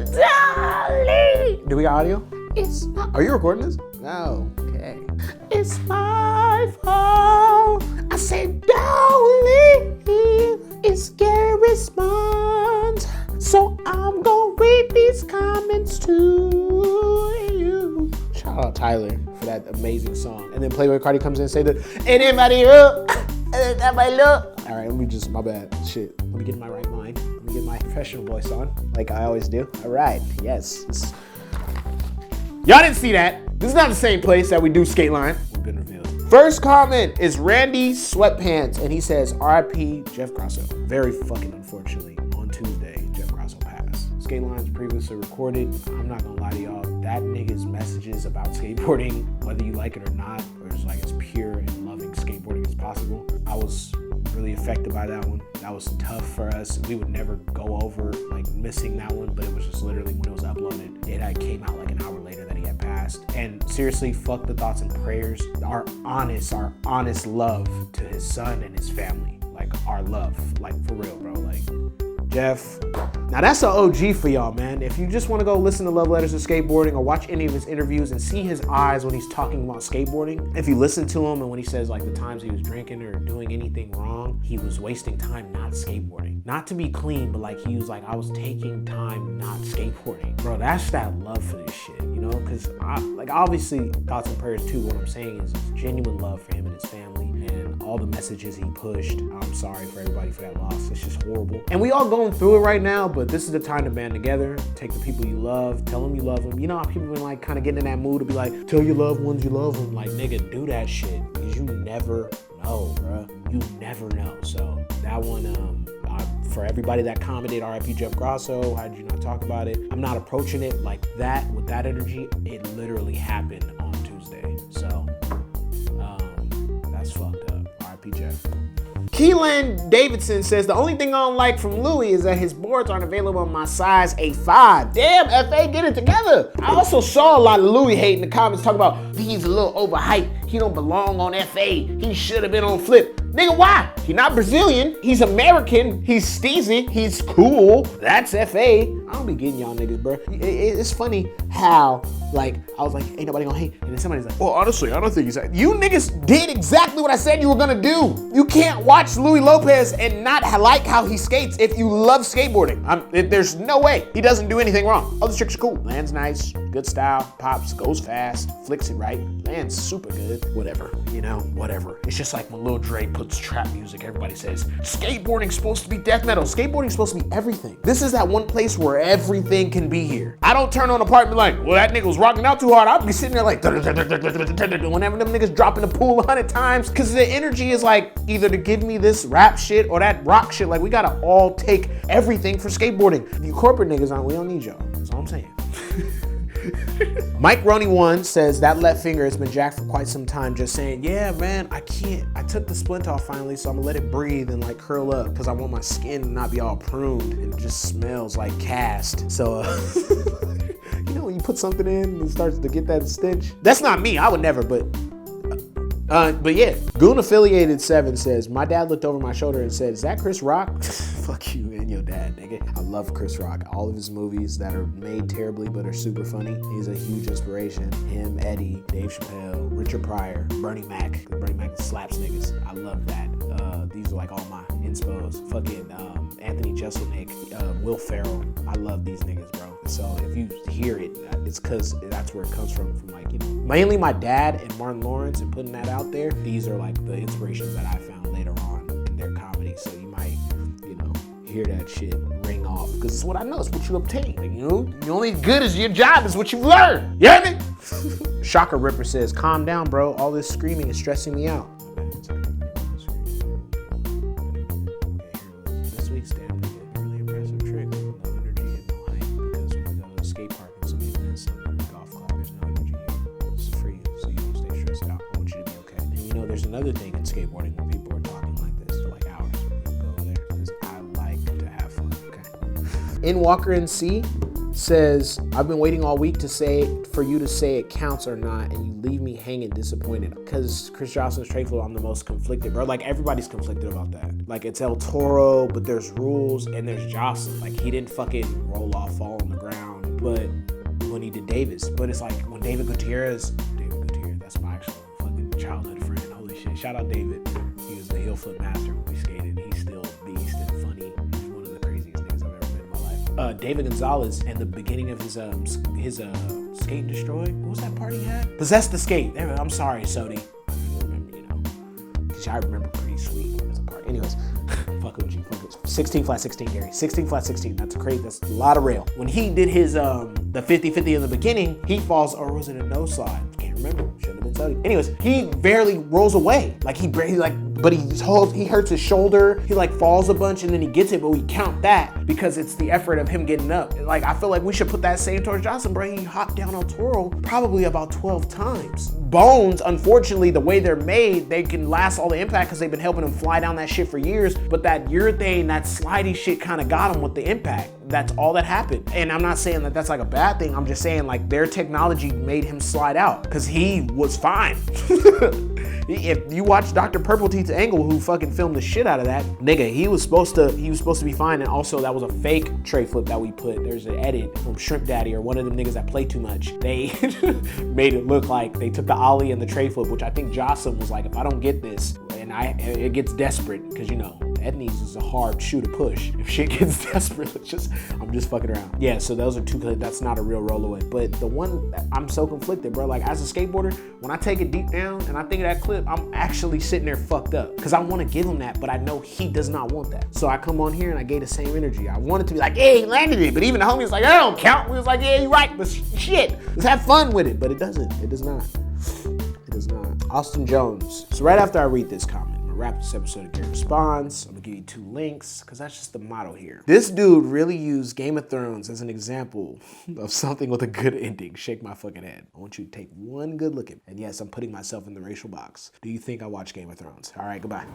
Darling. Do we got audio? It's my... Are you recording this? No. Okay. It's my fault. I said, darling, it's Gary's month. So I'm gonna read these comments to you. Shout out Tyler for that amazing song. And then Playboy Cardi comes in and say that, anybody up? Anybody look? All right, let me just, my bad. Shit. Let me get in my right mind. Let me get my professional voice on, like I always do. All right, yes. Y'all didn't see that. This is not the same place that we do Skateline. We've been revealed. First comment is Randy Sweatpants, and he says, RIP Jeff Grosso. Very fucking unfortunately, on Tuesday, Jeff Grosso passed. Skateline's previously recorded. I'm not gonna lie to y'all, that nigga's messages about skateboarding, whether you like it or not, or just like as pure and loving skateboarding as possible, I was really affected by that one. That was tough for us. We would never go over like missing that one, but it was just literally when it was uploaded, it had came out like an hour later that he had passed. And seriously, fuck the thoughts and prayers. Our honest love to his son and his family. Like our love, like for real, bro. Like Jeff. Now that's an OG for y'all, man. If you just want to go listen to Love Letters of Skateboarding or watch any of his interviews and see his eyes when he's talking about skateboarding, if you listen to him and when he says like the times he was drinking or doing anything wrong, he was wasting time not skateboarding. Not to be clean, but like he was like, I was taking time not skateboarding. Bro, that's that love for this shit, you know? Because like obviously thoughts and prayers too, what I'm saying is genuine love for him and his family and all the messages he pushed. I'm sorry for everybody for that loss. It's just horrible. And we all going through it right now, but this is the time to band together. Take the people you love, tell them you love them. You know how people been like kind of getting in that mood to be like, tell your loved ones you love them. Like, nigga, do that shit because you never know, bruh. You never know. So that one, for everybody that commented, RIP Jeff Grosso, how did you not talk about it? I'm not approaching it like that with that energy. It literally happened on Tuesday. So that's fucked up. RIP Jeff. Keelan Davidson says, the only thing I don't like from Louie is that his boards aren't available in my size A5. Damn, FA, get it together. I also saw a lot of Louie hate in the comments talking about he's a little overhyped. He don't belong on FA. He should have been on Flip. Nigga, why? He's not Brazilian. He's American. He's steezy. He's cool. That's FA. I don't be getting y'all niggas, bro. It's funny how, like, I was like, ain't nobody gonna hate. And then somebody's like, well, honestly, I don't think he's that. You niggas did exactly what I said you were gonna do. You can't watch Louie Lopez and not like how he skates if you love skateboarding. There's no way. He doesn't do anything wrong. All the tricks are cool. Lands nice, good style, pops, goes fast, flicks it right, lands super good. Whatever, you know, whatever. It's just like when Lil Dre puts trap music, everybody says, skateboarding's supposed to be death metal. Skateboarding's supposed to be everything. This is that one place where everything can be here. I don't turn on a part and be like, well, that nigga was rocking out too hard. I'll be sitting there like, whenever them niggas drop in the pool 100 times, because the energy is like either to give me this rap shit or that rock shit. Like, we gotta all take everything for skateboarding. You corporate niggas aren't, we don't need y'all. That's all I'm saying. Mike Roney1 says that left finger has been jacked for quite some time, just saying, yeah, man, I can't. I took the splint off finally, so I'm gonna let it breathe and like curl up because I want my skin to not be all pruned and it just smells like cast. So, you know when you put something in and it starts to get that stench? That's not me, I would never, but yeah. Goon Affiliated 7 says, my dad looked over my shoulder and said, is that Chris Rock? Fuck you and your dad, nigga. I love Chris Rock. All of his movies that are made terribly but are super funny. He's a huge inspiration. Him, Eddie, Dave Chappelle, Richard Pryor, Bernie Mac. Bernie Mac slaps niggas. I love that. These are like all my inspos. Fucking Anthony Jeselnik, Will Ferrell. I love these niggas, bro. So if you hear it, it's because that's where it comes from like, you know, mainly my dad and Martin Lawrence and putting that out there. These are like the inspirations that I found later on in their comedy. So you might, you know, hear that shit ring off because it's what I know. It's what you obtain. Like, you know, you're only as good as your job is what you've learned. You hear me? Shocker Ripper says, calm down, bro. All this screaming is stressing me out. This week's damn really impressive tricks. No energy and no hype because when we go to the skate park and some events and the golf club, there's no energy. It's free, so you don't stay stressed out. I want you to be okay. And you know, there's another thing in skateboarding when people are talking like this for like hours. You go there because I like to have fun. Okay. In Walker NC says, I've been waiting all week for you to say it counts or not, and you leave me hanging disappointed. Because Chris Joslin's trade flow, I'm the most conflicted, bro. Like, everybody's conflicted about that. Like, it's El Toro, but there's rules, and there's Joslin. Like, he didn't fucking roll off, fall on the ground, but when he did Davis. But it's like, when David Gutierrez, that's my actual fucking childhood friend. Holy shit. Shout out David. He was the heel flip master when we skated. He's still beast and funny. He's one of the craziest niggas I've ever met in my life. David Gonzalez, in the beginning of his Skate and Destroy, what was that party he had? Possess the Skate. I'm sorry, Sody. I remember, you know, because I remember pretty sweet as a party. Anyways, fuck with you. 16 flat 16, Gary. 16 flat 16. That's crazy. That's a lot of rail. When he did his the 50-50 in the beginning, he falls, or was it a no slide? Can't remember. Should have been Sody. Anyways, he barely rolls away. Like he barely but he hurts his shoulder. He like falls a bunch and then he gets it, but we count that because it's the effort of him getting up. Like I feel like we should put that same towards Johnson, bro. He hopped down on Toro probably about 12 times. Bones, unfortunately, the way they're made, they can last all the impact because they've been helping him fly down that shit for years. But that urethane, that slidey shit kind of got him with the impact. That's all that happened. And I'm not saying that that's like a bad thing. I'm just saying like their technology made him slide out because he was fine. If you watch Dr. Purple Teeth's Angle, who fucking filmed the shit out of that, nigga, he was supposed to be fine. And also that was a fake tray flip that we put. There's an edit from Shrimp Daddy or one of them niggas that play too much. They made it look like they took the ollie and the tray flip, which I think Joslin was like, if I don't get this, and it gets desperate, because you know, Etnies is a hard shoe to push. If shit gets desperate, I'm just fucking around. Yeah, so those are two clips. That's not a real rollaway. But the one, I'm so conflicted, bro. Like as a skateboarder, when I take it deep down and I think of that clip, I'm actually sitting there fucked up. Because I want to give him that, but I know he does not want that. So I come on here and I gave the same energy. I wanted to be like, hey, he landed it. But even the homie was like, that don't count. We was like, yeah, you're right, but shit, let's have fun with it. But it doesn't. It does not. It does not. Austin Jones. So right after I read this comment, wrap this episode of Geering Responds. I'm gonna give you 2 links because that's just the motto here. This dude really used Game of Thrones as an example of something with a good ending. Shake my fucking head. I want you to take one good look at it. And yes, I'm putting myself in the racial box. Do you think I watch Game of Thrones? All right, goodbye.